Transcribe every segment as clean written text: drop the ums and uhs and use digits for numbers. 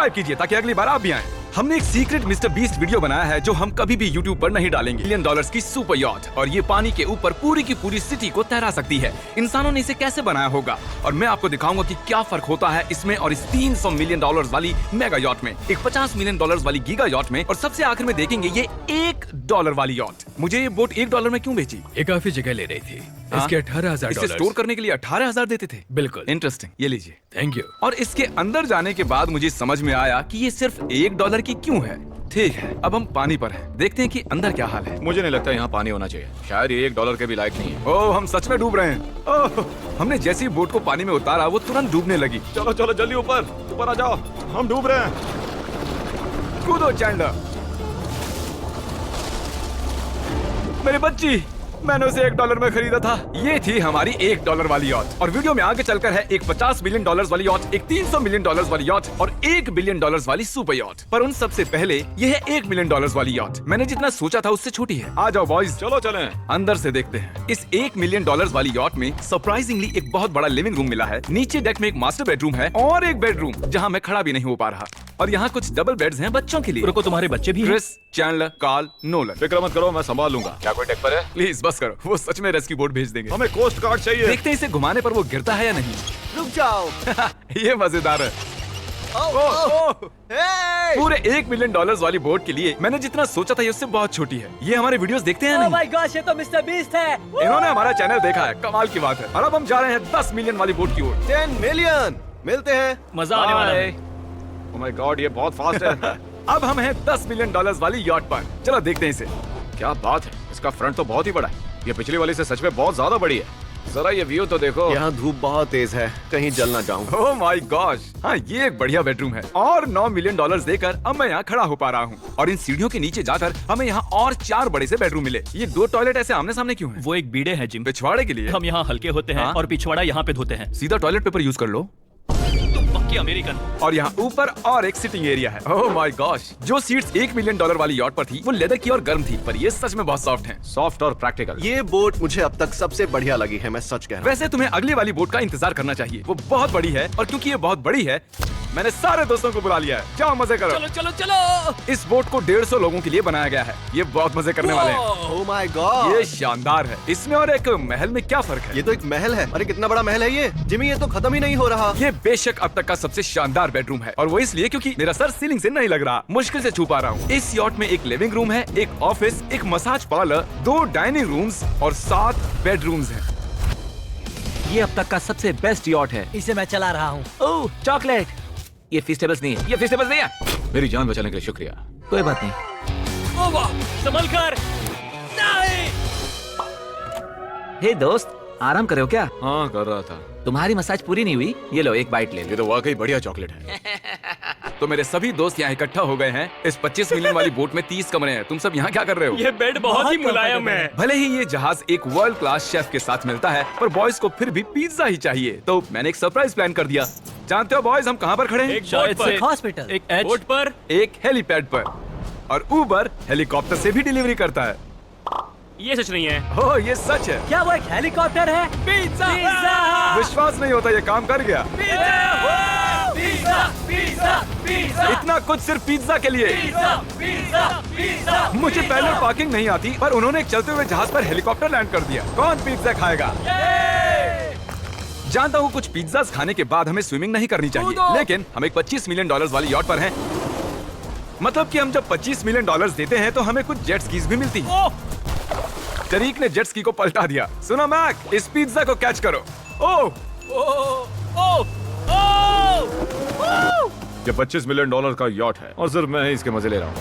Subscribe कीजिए ताकि अगली बार आप भी आएं। हमने एक सीक्रेट मिस्टर बीस्ट वीडियो बनाया है जो हम कभी भी YouTube पर नहीं डालेंगे। $1 की सुपर यॉट और ये पानी के ऊपर पूरी की पूरी सिटी को तैरा सकती है। इंसानों ने इसे कैसे बनाया होगा और मैं आपको दिखाऊंगा कि क्या फर्क होता है इसमें और इस $300 मिलियन वाली मेगा यॉट में, एक $50 मिलियन वाली गीगा यॉट में, और सबसे आखिर में देखेंगे ये $1 वाली यॉट। मुझे ये बोट $1 में क्यों बेची? ये काफी जगह ले रही थी। इसके $18,000 इसे स्टोर करने के लिए 18,000 देते थे। बिल्कुल इंटरेस्टिंग, ये लीजिए। Thank you. और इसके अंदर जाने के बाद मुझे समझ में आया कि ये सिर्फ $1 की क्यों है। ठीक है, अब हम पानी पर हैं। देखते हैं कि अंदर क्या हाल है। मुझे नहीं लगता यहाँ पानी होना चाहिए। शायद ये $1 के भी लायक नहीं है। ओह, हम सच में डूब रहे हैं। ओह, हमने जैसे ही बोट को पानी में उतारा वो तुरंत डूबने लगी। चलो चलो जल्दी ऊपर ऊपर आ जाओ, हम डूब रहे हैं। कूदो चैंडलर। मेरी बच्ची, मैंने उसे $1 में खरीदा था। ये थी हमारी $1 वाली यॉट। और वीडियो में आगे चलकर है एक $50 मिलियन वाली यॉट, एक $300 मिलियन वाली यॉट और $1 बिलियन वाली सुपर यॉट। पर उन सबसे पहले ये है $1 मिलियन वाली यॉट। मैंने जितना सोचा था उससे छोटी है। आ जाओ बॉयज, चलो चलें। अंदर से देखते हैं। इस $1 मिलियन वाली यॉट में सरप्राइजिंगली एक बहुत बड़ा लिविंग रूम मिला है। नीचे डेक में एक मास्टर बेडरूम है और एक बेडरूम जहाँ मैं खड़ा भी नहीं हो पा रहा। और यहाँ कुछ डबल बेड्स हैं बच्चों के लिए। रुको, तुम्हारे बच्चे भी हैं? Chris, Chandler, Carl, Nolan. फिक्र मत करो, मैं संभाल लूंगा। क्या कोई डेक पर है? प्लीज बस करो, वो सच में रेस्क्यू बोट भेज देंगे। हमें कोस्ट गार्ड चाहिए। देखते हैं इसे घुमाने पर वो गिरता है या नहीं। रुक जाओ। ये मजेदार है। पूरे $1 मिलियन वाली बोट के लिए मैंने जितना सोचा था ये उससे बहुत छोटी है। ये हमारे वीडियोस देखते हैं ओह नहीं? माय गॉश, ये तो मिस्टर बीस्ट है। इन्होंने हमारा चैनल देखा है, कमाल की बात है। और अब हम जा रहे हैं 10 मिलियन वाली बोट की ओर। 10 मिलियन मिलते हैं। मजा आने वाला है। ओह माय गॉड, ये बहुत फास्ट है। अब हम हैं $10 मिलियन वाली यॉट पर। चलो देखते हैं इसे। क्या बात है, इसका फ्रंट तो बहुत ही बड़ा है। ये पिछली वाली से सच में बहुत ज्यादा बड़ी है। जरा ये व्यू तो देखो। यहाँ धूप बहुत तेज है, कहीं जल ना जाऊं। ओह माय गॉश, हाँ ये एक बढ़िया बेडरूम है। और $9 मिलियन देकर अब मैं यहाँ खड़ा हो पा रहा हूँ। और इन सीढ़ियों के नीचे जाकर हमें यहाँ और 4 बड़े से बेडरूम मिले। ये 2 टॉयलेट ऐसे आमने सामने क्यों हैं? वो एक बीड़े हैं जिम। पिछवाड़े के लिए? हम यहाँ हल्के होते हैं हाँ? और पिछवाड़ा यहाँ पे धोते हैं। सीधा टॉयलेट पेपर यूज कर लो। तुम पक्के अमेरिकन। और यहाँ ऊपर और एक सिटिंग एरिया है। ओह माय गॉश, जो सीट्स $1 मिलियन वाली यॉट पर थी वो लेदर की और गर्म थी, पर ये सच में बहुत सॉफ्ट हैं। सॉफ्ट और प्रैक्टिकल। ये बोट मुझे अब तक सबसे बढ़िया लगी है, मैं सच कह रहा हूँ। वैसे तुम्हें अगली वाली बोट का इंतजार करना चाहिए, वो बहुत बड़ी है। और क्योंकि ये बहुत बड़ी है मैंने सारे दोस्तों को बुला लिया है। जाओ मजे करो। चलो चलो चलो। इस बोट को 150 लोगों के लिए बनाया गया है। ये बहुत मजे करने वाले हैं। ओह माय गॉड, ये शानदार है। इसमें और एक महल में क्या फर्क है? ये तो एक महल है। अरे कितना बड़ा महल है ये जिमी, ये तो खत्म ही नहीं हो रहा। ये बेशक अब तक का सबसे शानदार बेडरूम है और वो इसलिए क्योंकि मेरा सर सीलिंग से नहीं लग रहा, मुश्किल से छू पा रहा हूँ। इस यॉट में एक लिविंग रूम है, एक ऑफिस, एक मसाज पार्लर, 2 डाइनिंग रूम्स और 7 बेडरूम्स हैं। ये अब तक का सबसे बेस्ट यॉट है। इसे मैं चला रहा हूँ। ओह चॉकलेट। ये फीस्टेबल्स नहीं है, ये फीस्टेबल्स नहीं है। मेरी जान बचाने के लिए शुक्रिया। कोई बात नहीं। ओ वाह, संभल कर। नहीं। हे दोस्त, आराम कर रहे हो क्या? हाँ कर रहा था। तुम्हारी मसाज पूरी नहीं हुई, ये लो एक बाइट ले ये लो। तो वाकई बढ़िया चॉकलेट है। तो मेरे सभी दोस्त यहाँ इकट्ठा हो गए हैं। इस 25 मिलियन वाली बोट में 30 कमरे हैं। तुम सब यहाँ क्या कर रहे हो? ये बेड बहुत ही मुलायम है। भले ही ये जहाज एक वर्ल्ड क्लास शेफ के साथ मिलता है, पर बॉयज को फिर भी पिज्जा ही चाहिए। तो मैंने एक सरप्राइज प्लान कर दिया। जानते हो बॉयज हम कहाँ पर खड़े हैं? एक शायद से हॉस्पिटल। एक बोट पर। एक हेलीपैड पर। और उबर हेलीकॉप्टर से भी डिलीवरी करता है। ये सच नहीं है। ओह ये सच है। क्या वो एक हेलीकॉप्टर है? पिज्जा। विश्वास नहीं होता ये काम कर गया। पिज्जा पिज्जा पिज्जा इतना कुछ सिर्फ पिज्जा के लिए। Pizza pizza. मुझे पहले पार्किंग नहीं आती, पर उन्होंने एक चलते हुए जहाज पर हेलीकॉप्टर लैंड कर दिया। कौन पिज्जा खाएगा? जानता हूँ कुछ पिज्जास खाने के बाद हमें स्विमिंग नहीं करनी चाहिए, लेकिन हम एक $25 मिलियन वाली यॉट पर हैं। मतलब कि हम जब $25 मिलियन देते हैं तो हमें कुछ जेट स्कीज भी मिलती है। तरीक ने जेट स्की को पलटा दिया। सुनो मैक, इस पिज्जा को कैच करो। ओह ये $25 मिलियन का यॉट है और सिर्फ मैं ही इसके मजे ले रहा हूँ।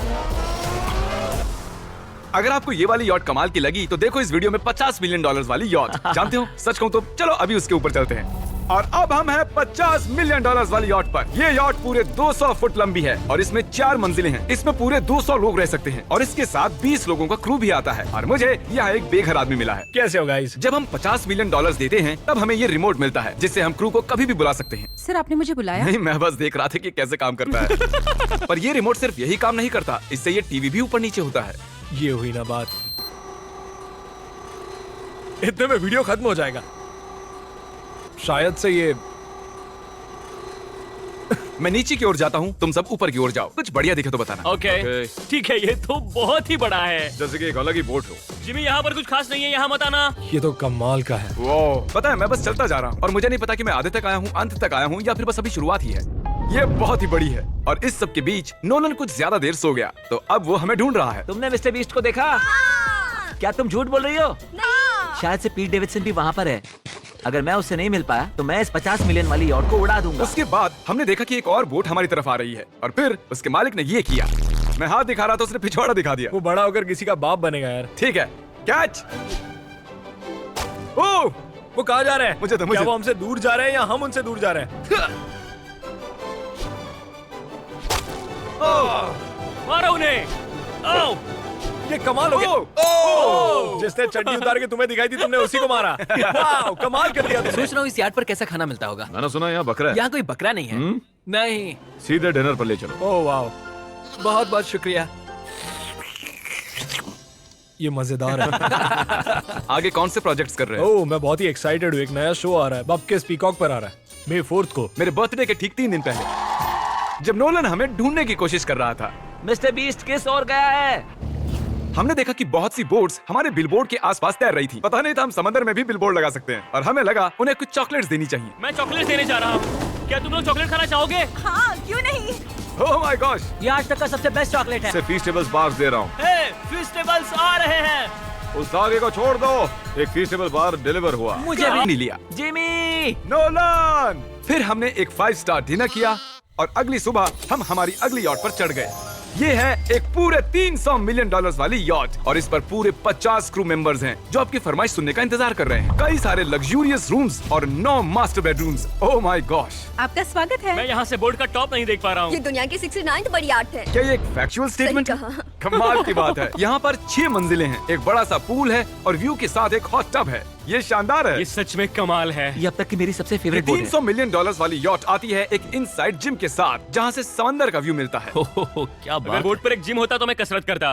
अगर आपको ये वाली यॉट कमाल की लगी तो देखो इस वीडियो में $50 मिलियन वाली यॉट। जानते हो सच कहूँ तो चलो अभी उसके ऊपर चलते हैं। और अब हम हैं $50 मिलियन वाली यॉट पर। ये यॉट पूरे 200 फुट लंबी है और इसमें 4 मंजिलें हैं। इसमें पूरे 200 लोग रह सकते हैं और इसके साथ 20 लोगों का क्रू भी आता है। और मुझे यहाँ एक बेघर आदमी मिला है। कैसे हो गाइस? जब हम $50 मिलियन देते हैं तब हमें ये रिमोट मिलता है जिससे हम क्रू को कभी भी बुला सकते हैं। सर आपने मुझे बुलाया? नहीं, मैं बस देख रहा था कि कैसे काम करता है। पर ये रिमोट सिर्फ यही काम नहीं करता, इससे ये टीवी भी ऊपर नीचे होता है। ये हुई ना बात। इतने में वीडियो खत्म हो जाएगा। शायद से ये मैं नीचे की ओर जाता हूँ, तुम सब ऊपर की ओर जाओ। कुछ बढ़िया दिखे तो बताना। Okay Okay. ठीक है, ये तो बहुत ही बड़ा है। जैसे कि एक अलग ही बोट हो। जिमी यहाँ पर कुछ खास नहीं है, यहाँ मत आना। ये तो कमाल का है। वो पता है, मैं बस चलता जा रहा हूँ और मुझे नहीं पता कि मैं आधे तक आया हूँ, अंत तक आया हूँ या फिर बस अभी शुरुआत ही है। ये बहुत ही बड़ी है और इस सब के बीच नोलन कुछ ज्यादा देर सो गया, तो अब वो हमें ढूंढ रहा है। तुमने मिस्टर बीस्ट को देखा? क्या तुम झूठ बोल रही हो? शायद से पीट डेविडसन भी वहाँ पर है। अगर मैं उससे नहीं मिल पाया तो मैं इस 50 मिलियन वाली यॉट को उड़ा दूंगा। उसके बाद हमने देखा कि एक और बोट हमारी तरफ आ रही है और फिर उसके मालिक ने ये किया। मैं हाथ दिखा रहा था, उसने पिछवाड़ा दिखा दिया। वो बड़ा होकर किसी का बाप बनेगा यार। ठीक है, कैच। ओह, वो कहाँ जा रहे हैं? मुझे तो क्या वो हमसे दूर जा रहे हैं या हम उनसे दूर जा रहे हैं? मारो उन्हें। ओह, ये कमाल हो गया। जिसने चड्डी उतार के तुम्हें दिखाई थी, तुमने उसी को मारा। वाह, कमाल कर दिया तुमने। सोच रहा हूँ इस यार्ड पर कैसा खाना मिलता होगा। मैंने सुना यहाँ बकरा है। यहाँ कोई बकरा नहीं है। नहीं। सीधे डिनर पर ले चलो। ओह वाह, बहुत बहुत शुक्रिया। ये मजेदार है। आगे कौन से प्रोजेक्ट्स कर रहे हैं? ओह, मैं बहुत ही एक्साइटेड हूँ। एक नया शो आ रहा है, बपकेस पीकॉक पर आ रहा है, May 4th को। मेरे बर्थडे के ठीक 3 दिन पहले, जब नोलन हमें ढूंढने की कोशिश कर रहा था। मिस्टर बीस्ट किस ओर गया है? हमने देखा कि बहुत सी बोट्स हमारे बिलबोर्ड के आसपास तैर रही थी। पता नहीं था हम समंदर में भी बिलबोर्ड लगा सकते हैं और हमें लगा उन्हें कुछ चॉकलेट्स देनी चाहिए। मैं चॉकलेट देने जा रहा हूँ। क्या तुम लोग चॉकलेट खाना चाहोगे? हाँ, क्यों नहीं? ओह माय गॉश, ये आज तक का सबसे बेस्ट चॉकलेट है। इसे फीस्टेबल्स बार्स दे रहा हूँ। फेस्टिवल्स आ रहे हैं। उस धागे को छोड़ दो। एक फीस्टेबल बार डिलीवर हुआ। मुझे भी नहीं लिया। जिमी! नोलन! फिर हमने एक 5 स्टार डिनर किया और अगली सुबह हम हमारी अगली यॉट पर चढ़ गए। ये है एक पूरे 300 मिलियन डॉलर्स वाली यॉट और इस पर पूरे 50 क्रू मेंबर्स हैं जो आपकी फरमाइश सुनने का इंतजार कर रहे हैं। कई सारे लग्जूरियस रूम्स और 9 master bedrooms. Oh my gosh, आपका स्वागत है। मैं यहाँ से बोर्ड का टॉप नहीं देख पा रहा ये हूँ। दुनिया की 69th बड़ी आर्ट है। क्या ये एक फैक्चुअल स्टेटमेंट है? कहा। कमाल की बात है। यहाँ पर 6 मंजिलें हैं, एक बड़ा सा पूल है और व्यू के साथ एक हॉट टब है। ये शानदार है। ये सच में कमाल है। ये अब तक की मेरी सबसे ये फेवरेट बोट है। 300 मिलियन डॉलर्स वाली यॉट आती है एक इनसाइड जिम के साथ, जहाँ से समंदर का व्यू मिलता है। क्या अगर बात। बोर्ड पर एक जिम होता तो मैं कसरत करता।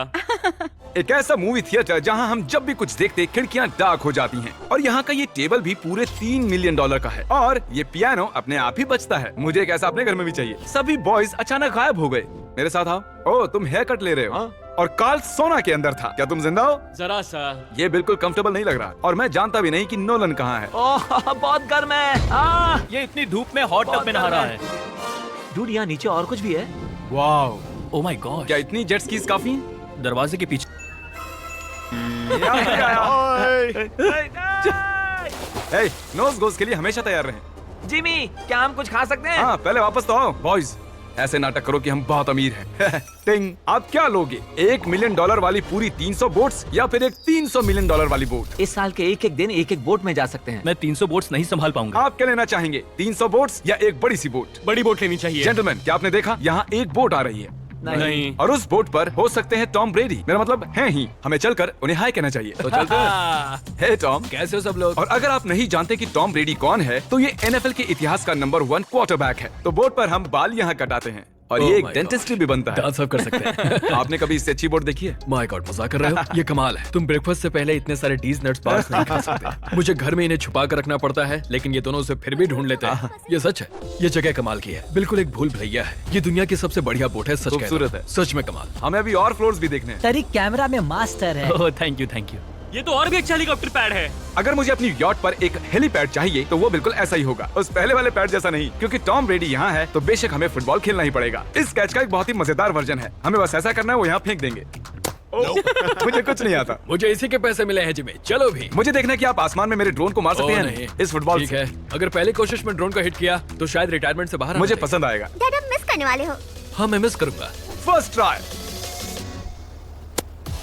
एक ऐसा मूवी थिएटर जहां हम जब भी कुछ देखते खिड़कियां डार्क हो जाती हैं। और यहाँ का ये टेबल भी पूरे 3 मिलियन डॉलर का है और ये पियानो अपने आप ही बजता है। मुझे एक ऐसा अपने घर में भी चाहिए। सभी बॉयज अचानक गायब हो गए। मेरे साथ आओ। ओह, तुम हेयर कट ले रहे हो? और कार्ल सोना के अंदर था। क्या तुम जिंदा हो? जरा सा। ये बिल्कुल कंफर्टेबल नहीं लग रहा और मैं जानता भी नहीं कि नोलन कहाँ है। ओह, बहुत गर्म है। ये इतनी धूप में हॉट टब में नहा रहा है। डूड, यहाँ नीचे और कुछ भी है। Wow, oh my God. क्या इतनी जेट स्कीज काफी हैं? दरवाजे के पीछे। हे, नोज गोज के लिए हमेशा तैयार रहें। जिमी, क्या हम कुछ खा सकते हैं? हाँ, पहले वापस तो आओ बॉयज। ऐसे नाटक करो कि हम बहुत अमीर हैं। टिंग, आप क्या लोगे? 1 मिलियन डॉलर वाली पूरी 300 बोट्स या फिर एक 300 मिलियन डॉलर वाली बोट? इस साल के एक-एक दिन एक-एक बोट में जा सकते हैं। मैं 300 बोट्स नहीं संभाल पाऊंगा। आप क्या लेना चाहेंगे? 300 बोट्स या एक बड़ी सी बोट? बड़ी बोट लेनी चाहिए। जेंटलमैन, क्या आपने देखा यहाँ एक बोट आ रही है नहीं। और उस बोट पर हो सकते हैं टॉम ब्रेडी। मेरा मतलब है ही। हमें चलकर उन्हें हाय कहना चाहिए। तो चलते हैं। हे टॉम, कैसे हो सब लोग? और अगर आप नहीं जानते कि टॉम ब्रेडी कौन है, तो ये NFL के इतिहास का नंबर 1 क्वार्टरबैक है। तो बोट पर हम बाल यहाँ कटाते हैं और ये Oh एक my डेंटिस्ट भी बनता है। डांस सब कर सकते हैं। आपने कभी इससे अच्छी बोट देखी है? माय गॉड, मजाक कर रहे हो? ये कमाल है। तुम ब्रेकफास्ट से पहले इतने सारे डीज नट्स बार्स नहीं खा सकते। मुझे घर में इन्हें छुपा कर रखना पड़ता है, लेकिन ये दोनों उसे फिर भी ढूंढ लेते हैं। ये सच है। ये जगह कमाल की है। बिल्कुल एक भूल भुलैया है। ये दुनिया की सबसे बढ़िया बोट है। सच खूबसूरत है। सच में कमाल। हमें अभी और फ्लोर्स भी देखने हैं। तरीक कैमरा में मास्टर है। ओह, थैंक यू, थैंक यू। ये तो और भी अच्छा हेलीकॉप्टर पैड है। अगर मुझे अपनी यॉट पर एक हेलीपैड चाहिए तो वो बिल्कुल ऐसा ही होगा, उस पहले वाले पैड जैसा नहीं। क्योंकि टॉम ब्रेडी यहाँ है तो बेशक हमें फुटबॉल खेलना ही पड़ेगा। इस कैच का एक बहुत ही मजेदार वर्जन है। हमें बस ऐसा करना है, वो यहाँ फेंक देंगे। मुझे कुछ नहीं आता। मुझे इसी के पैसे मिले हैं जिमी। चलो भी। मुझे देखना है कि आप आसमान में मेरे ड्रोन को मार सकते ओह, हैं नहीं। इस फुटबॉल ठीक से। है, अगर पहली कोशिश में ड्रोन को हिट किया तो शायद रिटायरमेंट से बाहर मुझे आ जाए। पसंद आएगा। डैड, आप मिस करने वाले हो। हाँ, मैं मिस करूंगा। First try.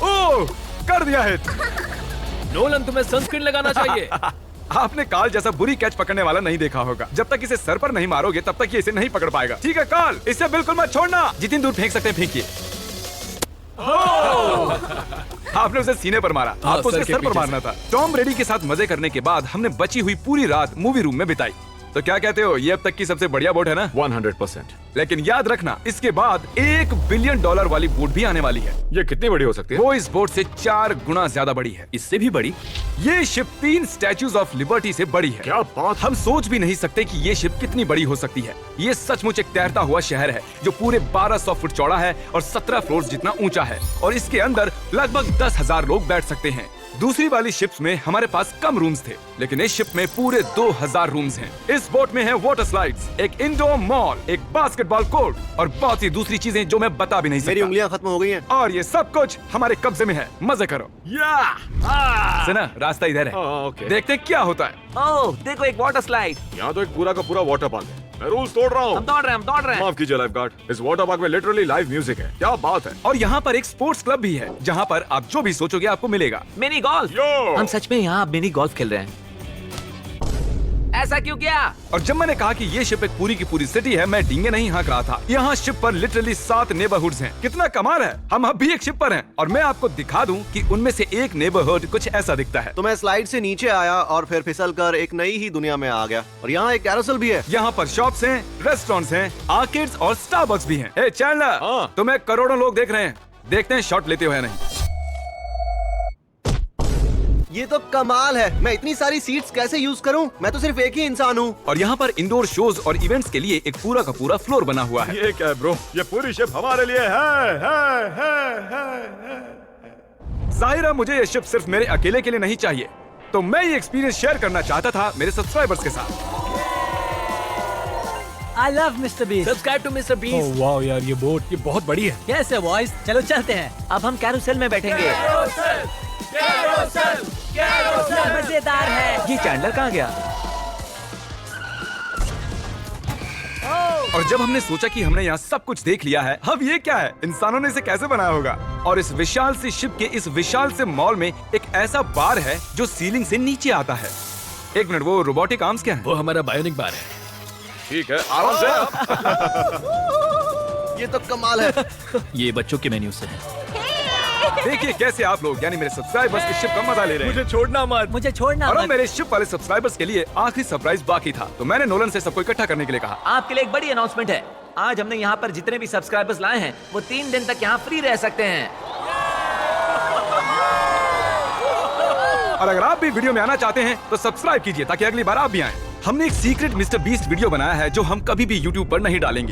ओह, कर दिया हिट। नोलन, तुम्हें सनस्क्रीन लगाना चाहिए। आपने कार्ल जैसा बुरी कैच पकड़ने वाला नहीं देखा होगा। जब तक इसे सर पर नहीं मारोगे तब तक ये इसे नहीं पकड़ पाएगा। ठीक है कार्ल, इसे बिल्कुल मत छोड़ना। जितनी दूर फेंक सकते हैं फेंकिए। आपने उसे सीने पर मारा। हाँ, आपको उसे सर के सर पर पीछे मारना था। टॉम ब्रेडी के साथ मजे करने के बाद हमने बची हुई पूरी रात मूवी रूम में बिताई। तो क्या कहते हो, ये अब तक की सबसे बढ़िया बोट है ना? 100%। लेकिन याद रखना, इसके बाद $1 बिलियन वाली बोट भी आने वाली है। ये कितनी बड़ी हो सकती है? वो इस बोट से 4 गुना ज्यादा बड़ी है। इससे भी बड़ी? ये शिप 3 स्टैच्यूज ऑफ लिबर्टी से बड़ी है। क्या बात! हम सोच भी नहीं सकते कि ये शिप कितनी बड़ी हो सकती है। ये सचमुच एक तैरता हुआ शहर है जो पूरे 1200 फुट चौड़ा है और 17 फ्लोर जितना ऊंचा है, और इसके अंदर लगभग 10,000 लोग बैठ सकते हैं। दूसरी वाली शिप्स में हमारे पास कम रूम्स थे, लेकिन इस शिप में पूरे 2000 रूम्स हैं। इस बोट में है वाटर स्लाइड्स, एक इंडोर मॉल, एक बास्केटबॉल कोर्ट और बहुत सी दूसरी चीजें जो मैं बता भी नहीं मेरी सकता। उंगलियां खत्म हो गई हैं। और ये सब कुछ हमारे कब्जे में है। मजे करो। सुना, रास्ता इधर है। ओके। देखते हैं क्या होता है। ओह देखो एक वाटर स्लाइड। यहाँ तो एक पूरा का पूरा वाटर पार्क है। मैं रूल्स तोड़ रहा हम हूँ। दौड़ रहे हैं। माफ कीजिए लाइफ गार्ड, इस वाटर पार्क में लिटरली लाइव म्यूजिक है। क्या बात है! और यहाँ पर एक स्पोर्ट्स क्लब भी है जहाँ पर आप जो भी सोचोगे आपको मिलेगा। Mini golf. यो! हम सच में यहाँ मिनी गोल्फ खेल रहे हैं। ऐसा क्यों किया? और जब मैंने कहा कि ये शिप एक पूरी की पूरी सिटी है, मैं डींगे नहीं हाँक रहा था। यहाँ शिप पर लिटरली 7 नेबरहुड्स हैं। कितना कमाल है। हम अब भी एक शिप पर हैं और मैं आपको दिखा दूं कि उनमें से एक नेबरहुड कुछ ऐसा दिखता है। तो मैं स्लाइड से नीचे आया और फिर फिसल कर एक नई ही दुनिया में आ गया। और यहाँ एक कैरोसेल भी है। यहाँ पर शॉप्स हैं, रेस्टोरेंट्स हैं, आर्केड्स और स्टारबक्स भी हैं। ए चैंडलर, हाँ। तुम्हें करोड़ों लोग देख रहे हैं। देखते हैं शॉट लेते हो या नहीं। ये तो कमाल है। मैं इतनी सारी सीट्स कैसे यूज करूं? मैं तो सिर्फ एक ही इंसान हूँ। और यहाँ पर इंडोर शोज और इवेंट्स के लिए एक पूरा का पूरा फ्लोर बना हुआ है। ये क्या है ब्रो? ये पूरी शिप हमारे लिए है। जाहिर है मुझे ये शिप सिर्फ मेरे अकेले के लिए नहीं चाहिए, तो मैं ये एक्सपीरियंस शेयर करना चाहता था मेरे सब्सक्राइबर्स के साथ। I love Mr. Beast. Subscribe to Mister Beast. वाह यार, ये बोट ये बहुत बड़ी है। Yes, sir, boys. चलो चलते हैं। अब हम कैरोसेल में बैठेंगे। मजेदार है। ये चैंडलर कहाँ गया? और जब हमने सोचा कि हमने यहाँ सब कुछ देख लिया है, अब ये क्या है, इंसानों ने इसे कैसे बनाया होगा। और इस विशाल सी शिप के इस विशाल से मॉल में एक ऐसा बार है जो सीलिंग से नीचे आता है। एक मिनट, वो रोबोटिक आर्म्स क्या है? वो हमारा बायोनिक बार है। ठीक है, आराम से। ये तो कमाल है। ये बच्चों के मेन्यू से है। देखिए कैसे आप लोग यानी मेरे सब्सक्राइबर्स इस शिप का मजा ले रहे हैं। मुझे छोड़ना मत। मुझे छोड़ना और अब मत। मेरे शिप वाले सब्सक्राइबर्स के लिए आखिरी सरप्राइज बाकी था, तो मैंने नोलन से सबको इकट्ठा करने के लिए कहा। आपके लिए एक बड़ी अनाउंसमेंट है। आज हमने यहाँ पर जितने भी सब्सक्राइबर्स लाए हैं वो 3 दिन तक यहाँ फ्री रह सकते हैं। और अगर आप भी वीडियो में आना चाहते हैं तो सब्सक्राइब कीजिए ताकि अगली बार आप भी आएं। हमने एक सीक्रेट मिस्टर बीस्ट वीडियो बनाया है जो हम कभी भी यूट्यूब पर नहीं डालेंगे।